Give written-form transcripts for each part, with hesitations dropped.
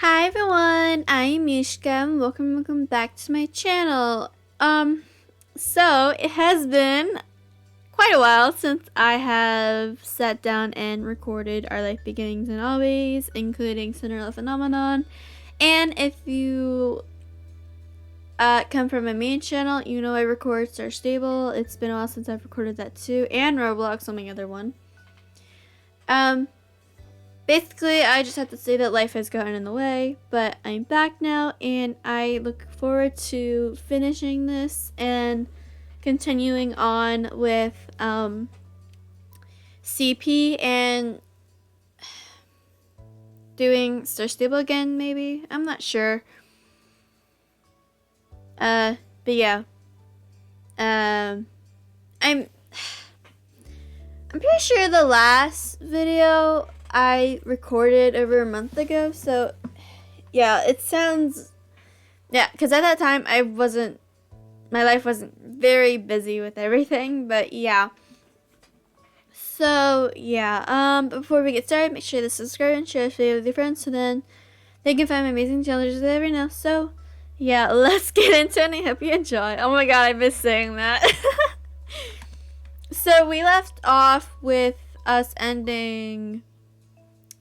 Hi everyone, I'm 𝐬𝐿𝐲 and welcome back to my channel. So it has been quite a while since I have sat down and recorded Our Life Beginnings and Always, including Cinderella Phenomenon. And if you come from my main channel, you know I record Star Stable. It's been a while since I've recorded that too, and Roblox on my other one. Basically, I just have to say that life has gotten in the way, but I'm back now, and I look forward to finishing this and continuing on with CP and doing Star Stable again, maybe? I'm not sure. But yeah. I'm pretty sure the last video I recorded over a month ago, so yeah, it sounds, yeah, because at that time my life wasn't very busy with everything, but yeah. So yeah, before we get started, make sure to subscribe and share this video with your friends so then they can find my amazing challenges every now. So yeah, let's get into it, and I hope you enjoy. Oh my god, I miss saying that. So we left off with us ending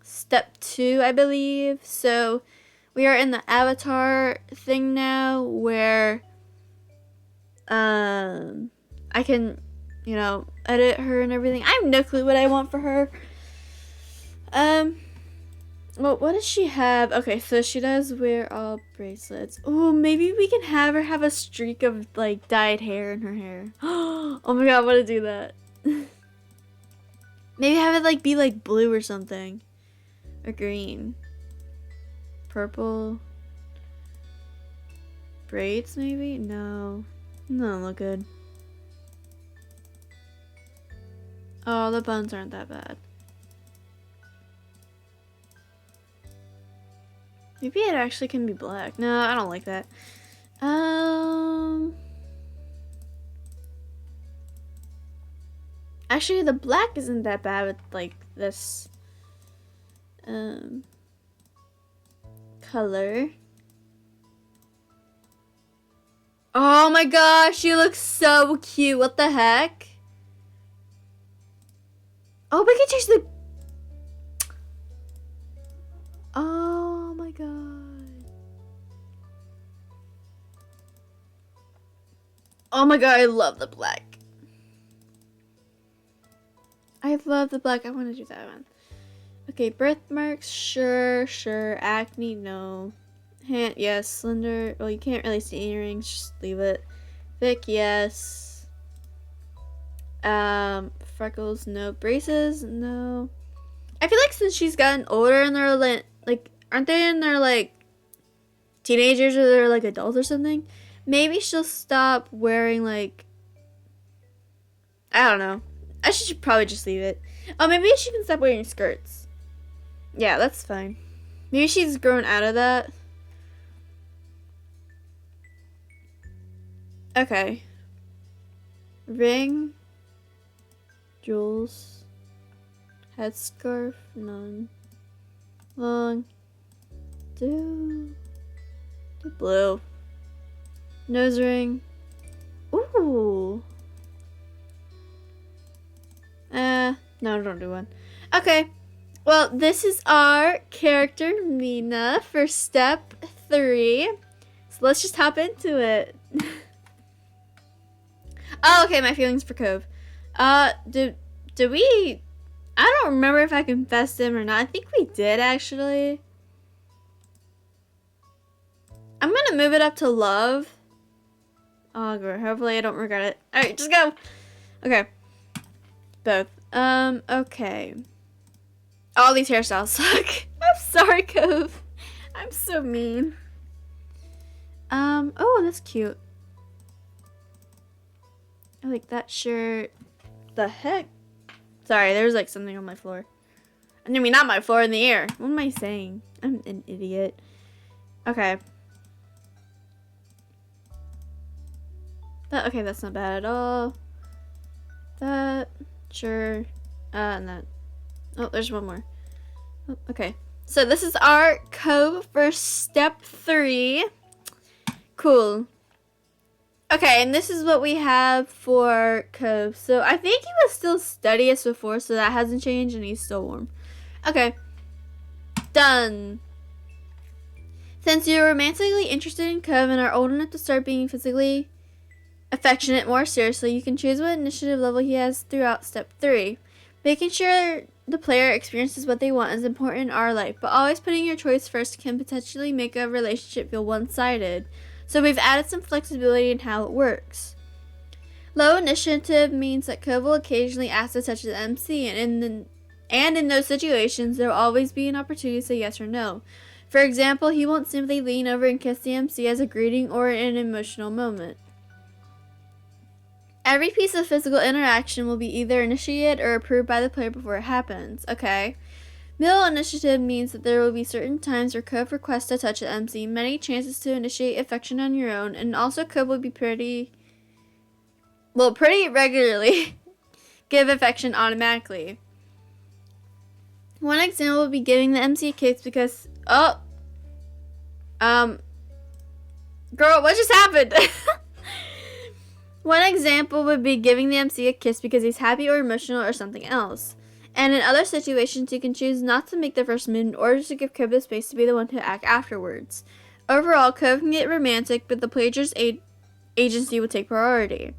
step 2, I believe. So we are in the avatar thing now where I can, you know, edit her and everything. I have no clue what I want for her. Well, what does she have? Okay, so she does wear all bracelets. Oh, maybe we can have her have a streak of like dyed hair in her hair. Oh my god, I want to do that. Maybe have it like be like blue or something. Or green. Purple. Braids maybe? No. No, look good. Oh, the buns aren't that bad. Maybe it actually can be black. No, I don't like that. Actually, the black isn't that bad with like this color. Oh my gosh, she looks so cute. What the heck? Oh, we can change the... Oh my god. Oh my god, I love the black. I love the black. I want to do that one. Okay, birthmarks, sure. Acne, no. Hand, yes. Slender, well, you can't really see earrings, just leave it. Thick, yes. Freckles, no. Braces, no. I feel like since she's gotten older and they're like, aren't they in their like teenagers or they're like adults or something? Maybe she'll stop wearing like, I don't know. I should probably just leave it. Oh, maybe she can stop wearing skirts. Yeah, that's fine. Maybe she's grown out of that. Okay. Ring. Jewels. Headscarf. None. Long. Do blue. Nose ring. Ooh. No, don't do one. Okay. Well, this is our character, Mina, for step 3. So let's just hop into it. Oh, okay, my feelings for Cove. Do we... I don't remember if I confessed him or not. I think we did, actually. I'm gonna move it up to love. Oh, hopefully I don't regret it. Alright, just go. Okay. Both. Okay. All these hairstyles suck. I'm sorry, Cove. I'm so mean. Oh, that's cute. I like that shirt. The heck? Sorry, there's like something on my floor. I mean, not my floor, in the air. What am I saying? I'm an idiot. Okay. Okay, that's not bad at all. That, sure. And that. Oh, there's one more. Oh, okay. So this is our code for step 3. Cool. Okay, and this is what we have for Cove. So I think he was still steady as before, so that hasn't changed, and he's still warm. Okay. Done. Since you're romantically interested in Cove and are old enough to start being physically affectionate more seriously, you can choose what initiative level he has throughout step 3. Making sure the player experiences what they want is important in our life, but always putting your choice first can potentially make a relationship feel one-sided. So we've added some flexibility in how it works. Low initiative means that Cove will occasionally ask to touch the MC, and in those situations, there will always be an opportunity to say yes or no. For example, he won't simply lean over and kiss the MC as a greeting or in an emotional moment. Every piece of physical interaction will be either initiated or approved by the player before it happens. Okay. Middle initiative means that there will be certain times where Cove requests to touch the MC, many chances to initiate affection on your own, and also Cove will be pretty regularly give affection automatically. One example would be giving the MC a kiss because, girl, what just happened? One example would be giving the MC a kiss because he's happy or emotional or something else. And in other situations, you can choose not to make the first move in order to give Cove the space to be the one to act afterwards. Overall, Cove can get romantic, but the player's agency will take priority.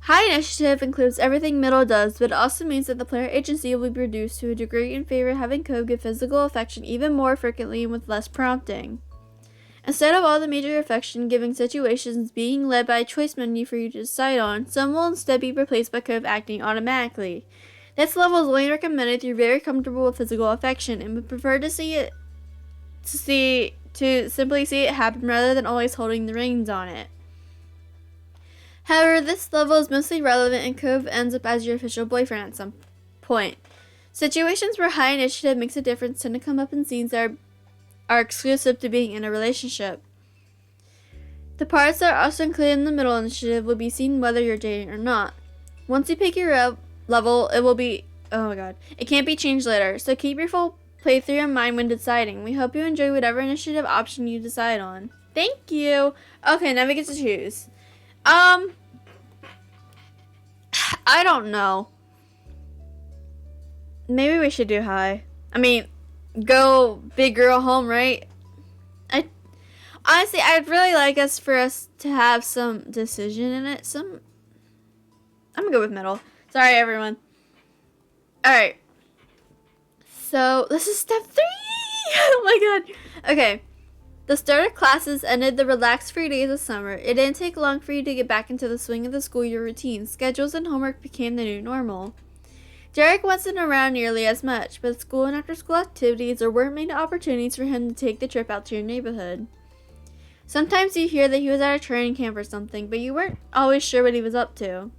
High initiative includes everything middle does, but it also means that the player agency will be reduced to a degree in favor of having Cove give physical affection even more frequently and with less prompting. Instead of all the major affection-giving situations being led by a choice menu for you to decide on, some will instead be replaced by Cove acting automatically. This level is only recommended if you're very comfortable with physical affection and would prefer to simply see it happen rather than always holding the reins on it. However, this level is mostly relevant and Cove ends up as your official boyfriend at some point. Situations where high initiative makes a difference tend to come up in scenes that are exclusive to being in a relationship. The parts that are also included in the middle initiative will be seen whether you're dating or not. Once you pick your level, it will be, it can't be changed later, so keep your full playthrough in mind when deciding. We hope you enjoy whatever initiative option you decide on. Thank you! Okay, now we get to choose. I don't know. Maybe we should do high. I mean, go big girl home, right? Honestly, I'd really like for us to have some decision in it. I'm gonna go with middle. Sorry, everyone. Alright. So, this is step 3! Oh my god. Okay. The start of classes ended the relaxed free days of summer. It didn't take long for you to get back into the swing of the school year routine. Schedules and homework became the new normal. Derek wasn't around nearly as much, but school and after-school activities weren't made opportunities for him to take the trip out to your neighborhood. Sometimes you hear that he was at a training camp or something, but you weren't always sure what he was up to.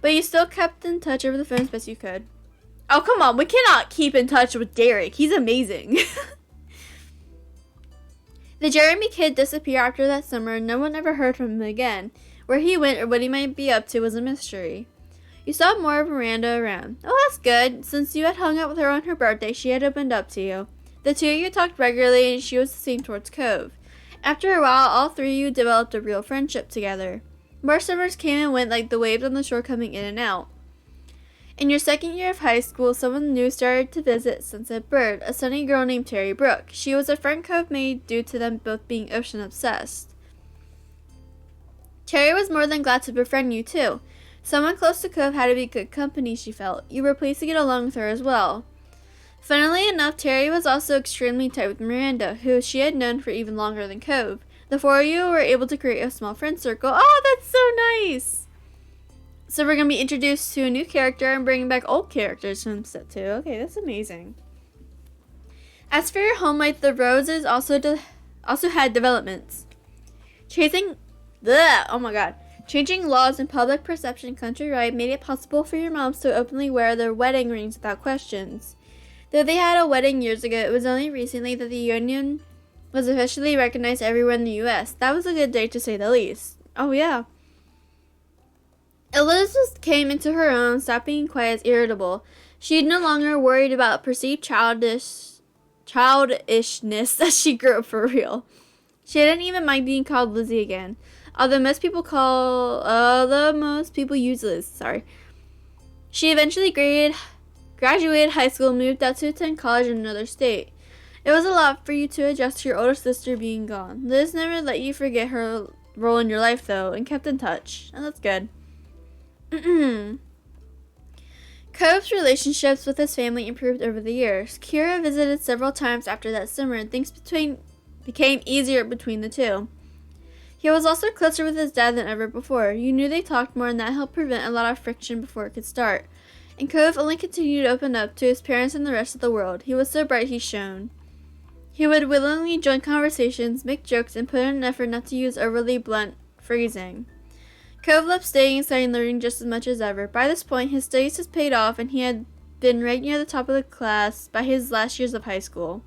But you still kept in touch over the phone as best you could. Oh, come on, we cannot keep in touch with Derek. He's amazing. The Jeremy kid disappeared after that summer, and no one ever heard from him again. Where he went or what he might be up to was a mystery. You saw more of Miranda around. Oh, that's good. Since you had hung out with her on her birthday, she had opened up to you. The two of you talked regularly, and she was the same towards Cove. After a while, all three of you developed a real friendship together. More summers came and went like the waves on the shore coming in and out. In your second year of high school, someone new started to visit Sunset Bird, a sunny girl named Terry Brooke. She was a friend Cove made due to them both being ocean obsessed. Terry was more than glad to befriend you too. Someone close to Cove had to be good company, she felt. You were pleased to get along with her as well. Funnily enough, Terry was also extremely tight with Miranda, who she had known for even longer than Cove. The four of you were able to create a small friend circle. Oh, that's so nice! So we're going to be introduced to a new character and bringing back old characters from set 2. Okay, that's amazing. As for your home life, the Roses also had developments. Changing laws and public perception countrywide made it possible for your moms to openly wear their wedding rings without questions. Though they had a wedding years ago, it was only recently that the union was officially recognized everywhere in the U.S. That was a good day to say the least. Oh yeah. Elizabeth came into her own, stopped being quite as irritable. She no longer worried about perceived childishness as she grew up for real. She didn't even mind being called Lizzie again, although most people use Liz. Sorry. She eventually graduated high school and moved out to attend college in another state. It was a lot for you to adjust to your older sister being gone. Liz never let you forget her role in your life, though, and kept in touch. And that's good. Cove's relationships with his family improved over the years. Kira visited several times after that summer, and things became easier between the two. He was also closer with his dad than ever before. You knew they talked more, and that helped prevent a lot of friction before it could start. And Cove only continued to open up to his parents and the rest of the world. He was so bright he shone. He would willingly join conversations, make jokes, and put in an effort not to use overly blunt phrasing. Cove loved staying inside and learning just as much as ever. By this point, his studies had paid off, and he had been right near the top of the class by his last years of high school.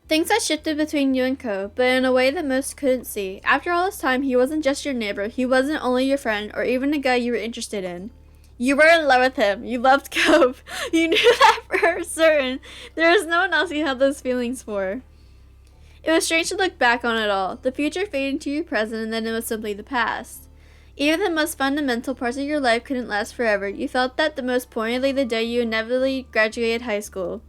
Things had shifted between you and Cove, but in a way that most couldn't see. After all this time, he wasn't just your neighbor. He wasn't only your friend, or even a guy you were interested in. You were in love with him. You loved Cove. You knew that for certain. There was no one else you had those feelings for. It was strange to look back on it all. The future faded into your present, and then it was simply the past. Even the most fundamental parts of your life couldn't last forever. You felt that the most poignantly the day you inevitably graduated high school.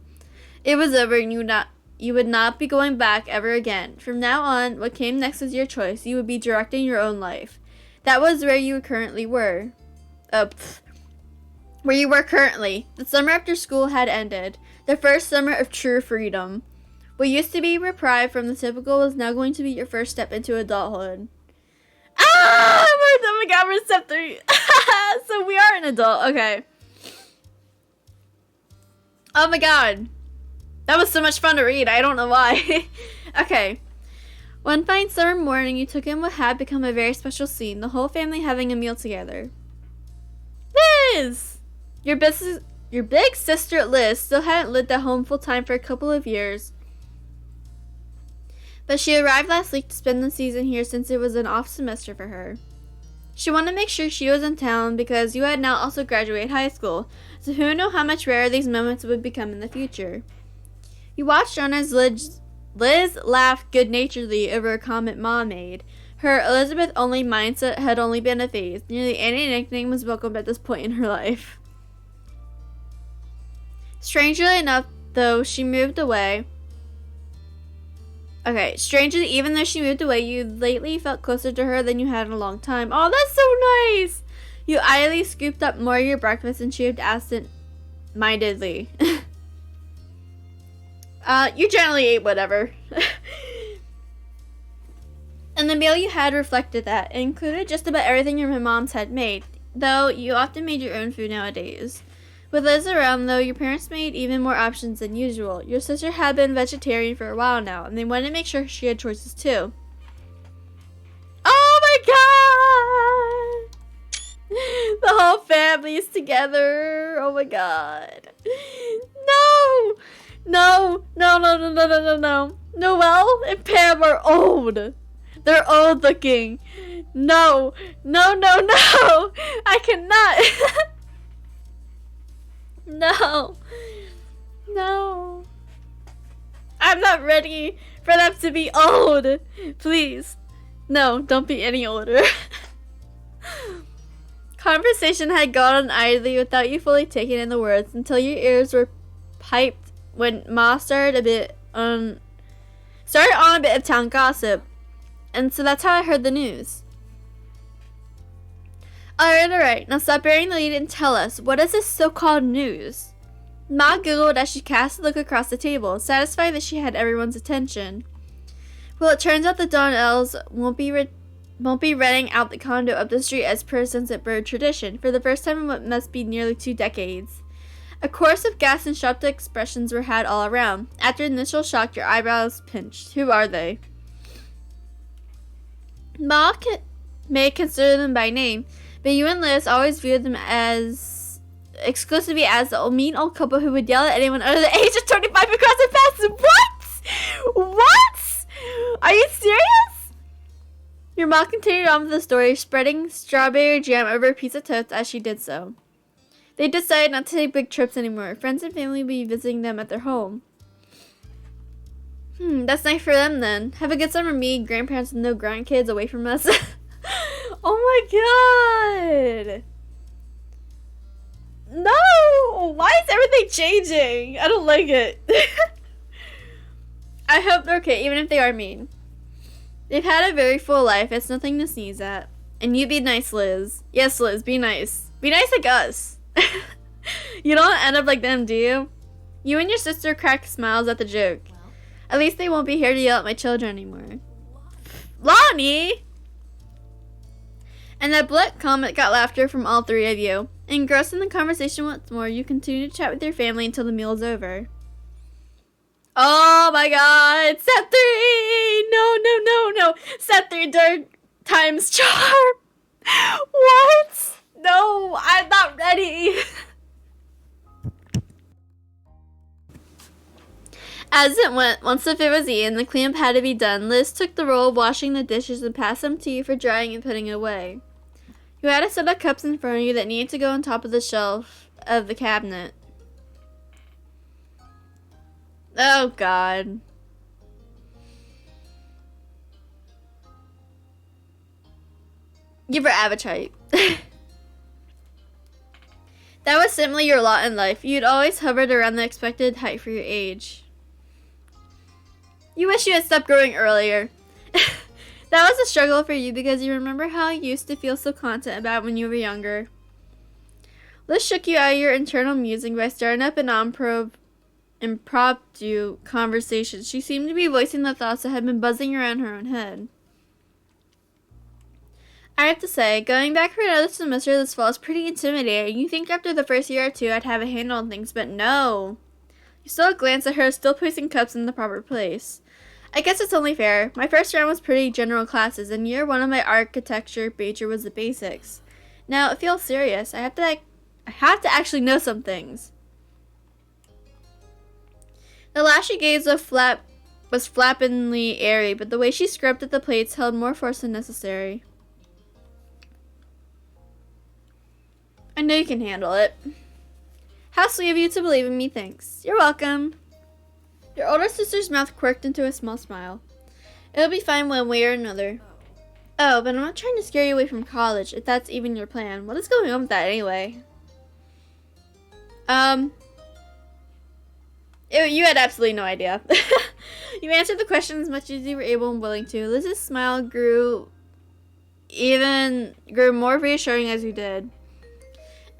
It was over, and you would not be going back ever again. From now on, what came next was your choice. You would be directing your own life. That was where you currently were. Where you were currently. The summer after school had ended. The first summer of true freedom. What used to be reprieve from the typical was now going to be your first step into adulthood. Oh my god, we're step 3. So we are an adult. Okay. Oh my god. That was so much fun to read. I don't know why. Okay. One fine summer morning, you took in what had become a very special scene. The whole family having a meal together. Liz! Your big sister Liz still hadn't lived at home full time for a couple of years. But she arrived last week to spend the season here since it was an off semester for her. She wanted to make sure she was in town because you had now also graduated high school, so who knew how much rarer these moments would become in the future. You watched on as Liz laughed good-naturedly over a comment Mom made. Her Elizabeth-only mindset had only been a phase. Nearly any nickname was welcomed at this point in her life. Strangely enough, though, she moved away. Strangely, even though she moved away, you lately felt closer to her than you had in a long time. Oh, that's so nice! You idly scooped up more of your breakfast and shaved absent-mindedly. You generally ate whatever. And the meal you had reflected that. It included just about everything your moms had made, though you often made your own food nowadays. With Liz around, though, your parents made even more options than usual. Your sister had been vegetarian for a while now, and they wanted to make sure she had choices too. Oh my god! The whole family is together. Oh my god. No! No, no, no, no, no, no, no, no. Noelle and Pam are old. They're old looking. No, no, no, no. I cannot. No. No. I'm not ready for them to be old. Please. No, don't be any older. Conversation had gone on idly without you fully taking in the words until your ears were piped when Ma started on a bit of town gossip. And so that's how I heard the news. Alright. Now stop bearing the lead and tell us, what is this so-called news? Ma giggled as she cast a look across the table, satisfied that she had everyone's attention. Well, it turns out the Donnells won't be renting out the condo up the street as per Sunset Bird tradition, for the first time in what must be nearly 2 decades. A chorus of gasps and shocked expressions were had all around. After the initial shock, your eyebrows pinched. Who are they? Ma may consider them by name, but you and Liz always viewed them as exclusively as the mean old couple who would yell at anyone under the age of 25 across the path. What? What? Are you serious? Your mom continued on with the story, spreading strawberry jam over a piece of toast as she did so. They decided not to take big trips anymore. Friends and family will be visiting them at their home. That's nice for them then. Have a good summer, me, grandparents with no grandkids away from us. Oh my god! No! Why is everything changing? I don't like it. I hope they're okay, even if they are mean. They've had a very full life. It's nothing to sneeze at. And you be nice, Liz. Yes, Liz, be nice. Be nice like us. You don't end up like them, do you? You and your sister crack smiles at the joke. At least they won't be here to yell at my children anymore. Lonnie! And that blunt comment got laughter from all three of you. Engrossed in the conversation once more, you continue to chat with your family until the meal is over. Oh my god! Set 3! No, no, no, no! Set 3 dark times charm! What? No, I'm not ready! As it went, once the food was eaten, the cleanup had to be done. Liz took the role of washing the dishes and passed them to you for drying and putting it away. You had a set of cups in front of you that needed to go on top of the shelf of the cabinet. Oh, God. Give her appetite. That was simply your lot in life. You'd always hovered around the expected height for your age. You wish you had stopped growing earlier. That was a struggle for you because you remember how you used to feel so confident about when you were younger. Liz shook you out of your internal musing by starting up an impromptu conversation. She seemed to be voicing the thoughts that had been buzzing around her own head. I have to say, going back for another semester this fall is pretty intimidating. You think after the first year or two I'd have a handle on things, but no. You still glance at her, still placing cups in the proper place. I guess it's only fair. My first round was pretty general classes, and year one of my architecture major was the basics. Now, it feels serious. I have to actually know some things. The laugh she gave was flappingly airy, but the way she scrubbed at the plates held more force than necessary. I know you can handle it. How sweet of you to believe in me, thanks. You're welcome. Your older sister's mouth quirked into a small smile. It'll be fine one way or another. Oh, but I'm not trying to scare you away from college, if that's even your plan. What is going on with that anyway? You had absolutely no idea. You answered the question as much as you were able and willing to. Liz's smile grew more reassuring as you did.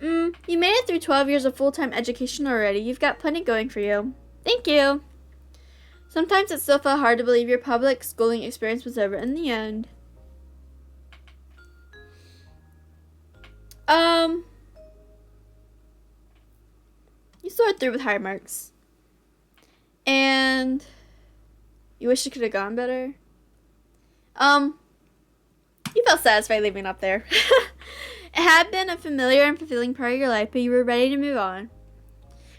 You made it through 12 years of full-time education already. You've got plenty going for you. Thank you. Sometimes it still felt hard to believe your public schooling experience was over in the end. You soared through with high marks. And you wish it could have gone better? You felt satisfied leaving up there. It had been a familiar and fulfilling part of your life, but you were ready to move on.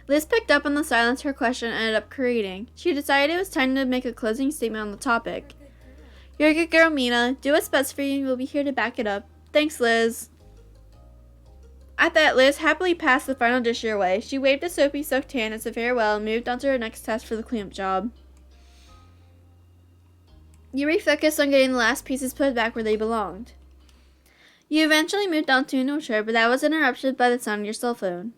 Liz picked up on the silence her question ended up creating. She decided it was time to make a closing statement on the topic. You're a good girl, Mina. Do what's best for you and we'll be here to back it up. Thanks, Liz. At that, Liz happily passed the final dish your way. She waved a soapy-soaked hand as a farewell and moved on to her next task for the cleanup job. You refocused on getting the last pieces put back where they belonged. You eventually moved on to a new chair, but that was interrupted by the sound of your cell phone.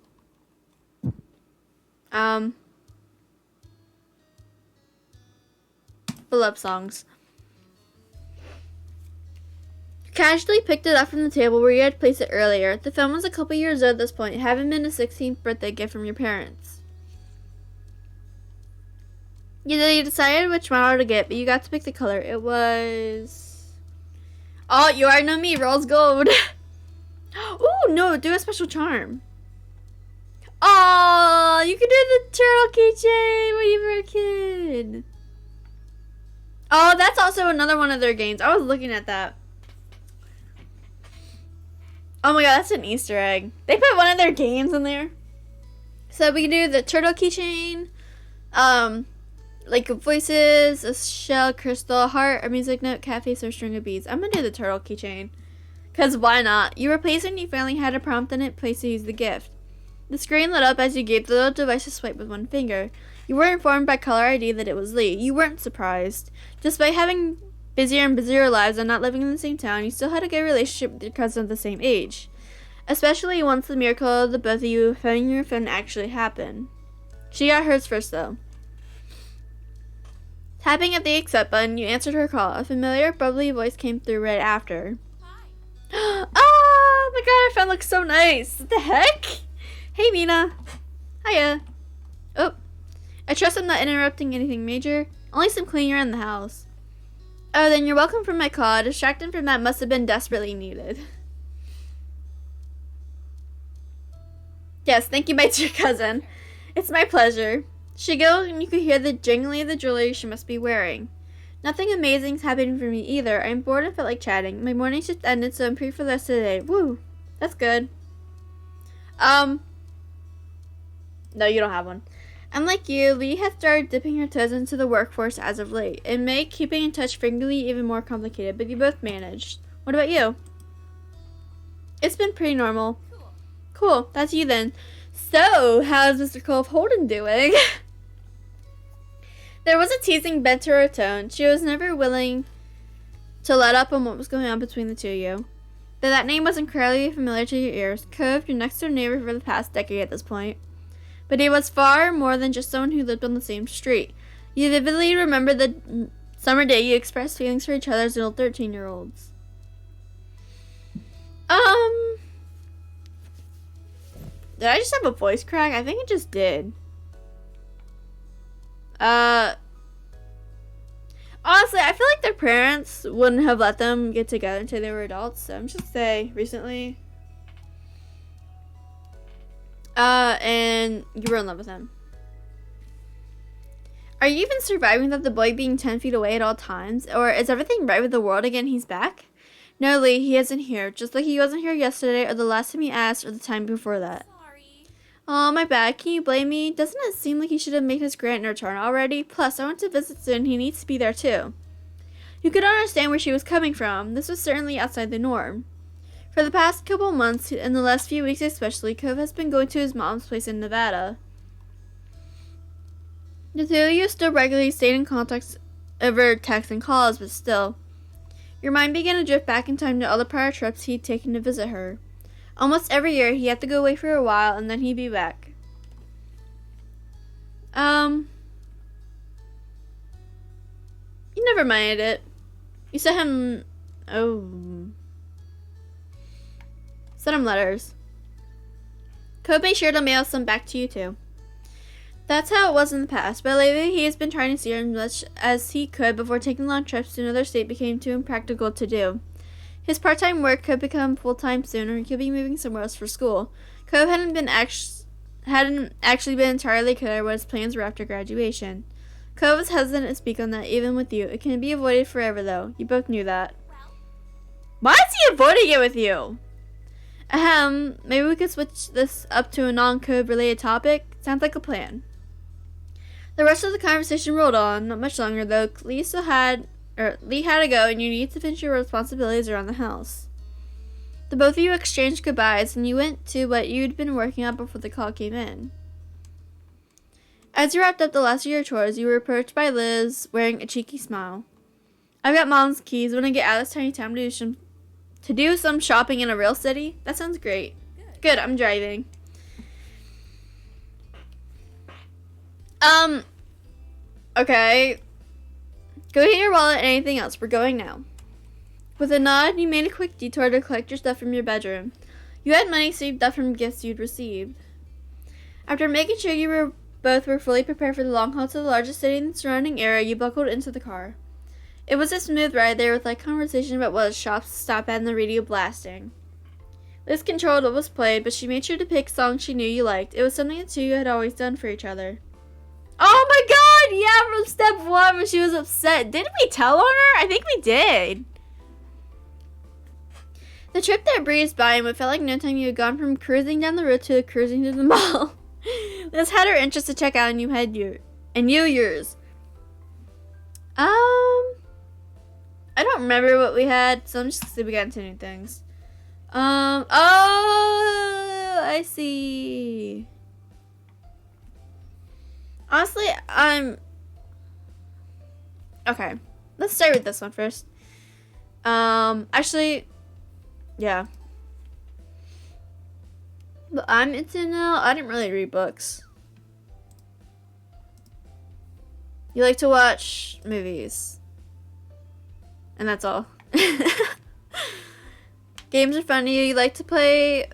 Beloved songs. You casually picked it up from the table where you had placed it earlier. The phone was a couple years old at this point, having been a 16th birthday gift from your parents. You decided which model to get, but you got to pick the color. It was... Oh, you already know me. Rose gold. Ooh, no. Do a special charm. Oh, you can do the turtle keychain when you were a kid. Oh, that's also another one of their games. I was looking at that. Oh my god, that's an Easter egg. They put one of their games in there. So we can do the turtle keychain. Like voices, a shell, crystal, heart, a music note, cat face, or a string of beads. I'm gonna do the turtle keychain. Because why not? You were placed and you finally had a prompt in it place to use the gift. The screen lit up as you gave the little device a swipe with one finger. You were informed by caller ID that it was Lee. You weren't surprised. Despite having busier and busier lives and not living in the same town, you still had a good relationship with your cousin of the same age. Especially once the miracle of the both of you finding your phone actually happened. She got hers first, though. Tapping at the accept button, you answered her call. A familiar, bubbly voice came through right after. Hi. Oh my god, our phone looks so nice. What the heck? Hey, Mina. Hiya. Oh. I trust I'm not interrupting anything major. Only some cleaning around the house. Oh, then you're welcome for my call. A distraction from that must have been desperately needed. Yes, thank you, my dear cousin. It's my pleasure. She giggled and you could hear the jingling of the jewelry she must be wearing. Nothing amazing's happening for me either. I'm bored and felt like chatting. My morning shift ended, so I'm free for the rest of the day. Woo! That's good. No, you don't have one. Unlike you, Lee has started dipping her toes into the workforce as of late. It made keeping in touch frequently even more complicated, but you both managed. What about you? It's been pretty normal. Cool, that's you then. So, how's Mr. Cole Holden doing? There was a teasing bent to her tone. She was never willing to let up on what was going on between the two of you. Though that name was incredibly familiar to your ears, Cove, your next door neighbor for the past decade at this point. But he was far more than just someone who lived on the same street. You vividly remember the summer day you expressed feelings for each other as little 13-year-olds. Did I just have a voice crack? I think it just did. Honestly, I feel like their parents wouldn't have let them get together until they were adults, so I'm just gonna say recently. And you were in love with him. Are you even surviving without the boy being 10 feet away at all times? Or is everything right with the world again? He's back? No, Lee, he isn't here. Just like he wasn't here yesterday, or the last time he asked, or the time before that. Sorry. Oh, my bad. Can you blame me? Doesn't it seem like he should have made his grant return already? Plus, I want to visit soon. He needs to be there, too. You could understand where she was coming from. This was certainly outside the norm. For the past couple months, and the last few weeks especially, Cove has been going to his mom's place in Nevada. The two of you still regularly stayed in contact over text and calls, but still. Your mind began to drift back in time to all the prior trips he'd taken to visit her. Almost every year, he had to go away for a while, and then he'd be back. You never minded it. You sent him... Sent him letters. Code made sure to mail some back to you, too. That's how it was in the past, but lately he has been trying to see her as much as he could before taking long trips to another state became too impractical to do. His part-time work could become full-time soon, or he could be moving somewhere else for school. Cove hadn't actually been entirely clear what his plans were after graduation. Cove was hesitant to speak on that, even with you. It can be avoided forever, though. You both knew that. Why is he avoiding it with you? Maybe we could switch this up to a non-Cove related topic? Sounds like a plan. The rest of the conversation rolled on, not much longer though. Lee had to go and you needed to finish your responsibilities around the house. The both of you exchanged goodbyes and you went to what you'd been working on before the call came in. As you wrapped up the last of your chores, you were approached by Liz wearing a cheeky smile. I've got Mom's keys. Want to get out of this tiny town to do some shopping in a real city? That sounds great. Good, I'm driving. Okay. Go get your wallet and anything else. We're going now. With a nod, you made a quick detour to collect your stuff from your bedroom. You had money saved up from gifts you'd received. After making sure you both were fully prepared for the long haul to the largest city in the surrounding area, you buckled into the car. It was a smooth ride there with light conversation about what shops to stop at and the radio blasting. Liz controlled what was played, but she made sure to pick songs she knew you liked. It was something the two had always done for each other. Oh my god! Yeah, from step one when she was upset. Didn't we tell on her? I think we did. The trip there breezed by and it felt like no time you had gone from cruising down the road to cruising to the mall. Liz had her interest to check out and you had yours. I don't remember what we had, so I'm just gonna say we got into new things. I see. Honestly, okay. Let's start with this one first. Actually, yeah. But I'm into now. I didn't really read books. You like to watch movies. And that's all. Games are fun to you. You like to play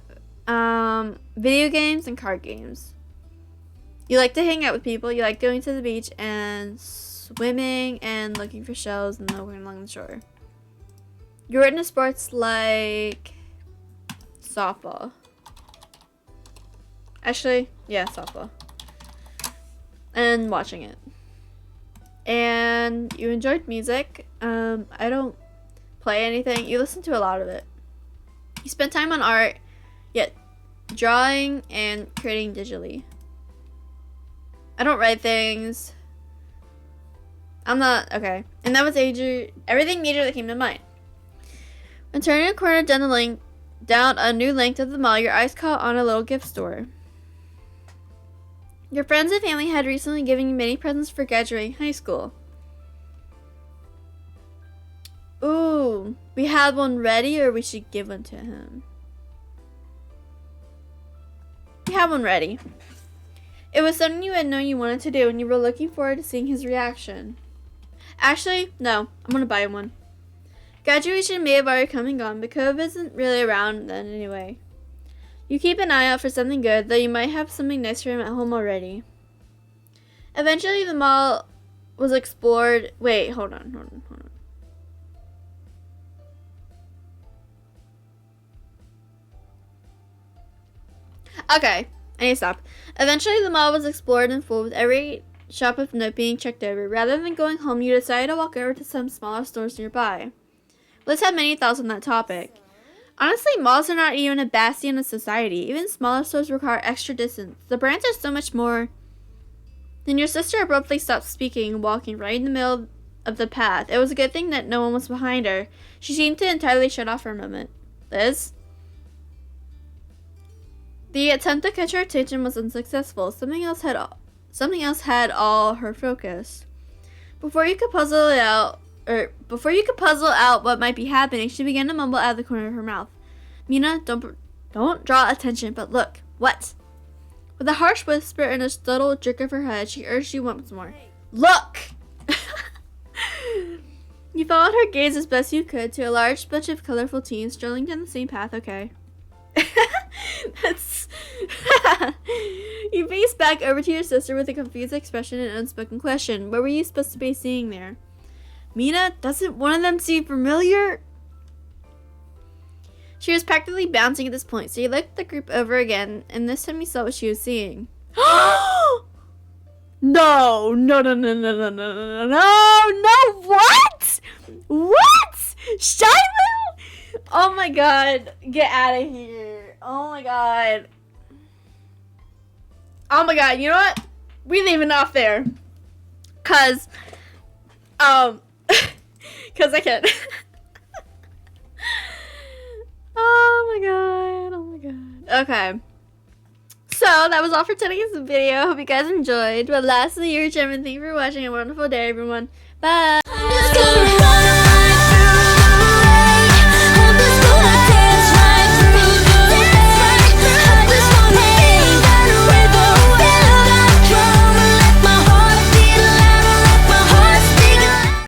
video games and card games. You like to hang out with people. You like going to the beach and swimming and looking for shells and walking along the shore. You're into sports like softball. Actually, yeah, softball. And watching it. And you enjoyed music. I don't play anything. You listen to a lot of it. You spend time on art, yet drawing and creating digitally. I don't write things. I'm not, okay. And that was everything major that came to mind. When turning a corner down a new length of the mall, your eyes caught on a little gift store. Your friends and family had recently given you many presents for graduating high school. Ooh, we had one ready, or we should give one to him. We had one ready. It was something you had known you wanted to do, and you were looking forward to seeing his reaction. Actually, no, I'm gonna buy him one. Graduation may have already come and gone, but COVID isn't really around then anyway. You keep an eye out for something good, though you might have something nice for him at home already. Eventually, the mall was explored. Wait, hold on. Okay, I need to stop. Eventually, the mall was explored and full, with every shop of note being checked over. Rather than going home, you decided to walk over to some smaller stores nearby. Let's have many thoughts on that topic. Honestly, malls are not even a bastion of society. Even smaller stores require extra distance. The brands are so much more. Then your sister abruptly stopped speaking and walking right in the middle of the path. It was a good thing that no one was behind her. She seemed to entirely shut off for a moment. Liz? The attempt to catch her attention was unsuccessful. Something else had all her focus. Before you could puzzle out what might be happening, she began to mumble out of the corner of her mouth. Mina, don't draw attention, but look. What? With a harsh whisper and a startled jerk of her head, she urged you once more. Look! You followed her gaze as best you could to a large bunch of colorful teens strolling down the same path. Okay. That's... You faced back over to your sister with a confused expression and unspoken question. What were you supposed to be seeing there? Mina, doesn't one of them seem familiar? She was practically bouncing at this point, so you looked the group over again, and this time you saw what she was seeing. No, what? What? Shiloh? Oh my god, get out of here. Oh my god. Oh my god, you know what? We leaving off there. Cause I can't. Oh my god. Okay. So that was all for today's video. Hope you guys enjoyed. But lastly, you're Gem, and thank you for watching. A wonderful day, everyone. Bye.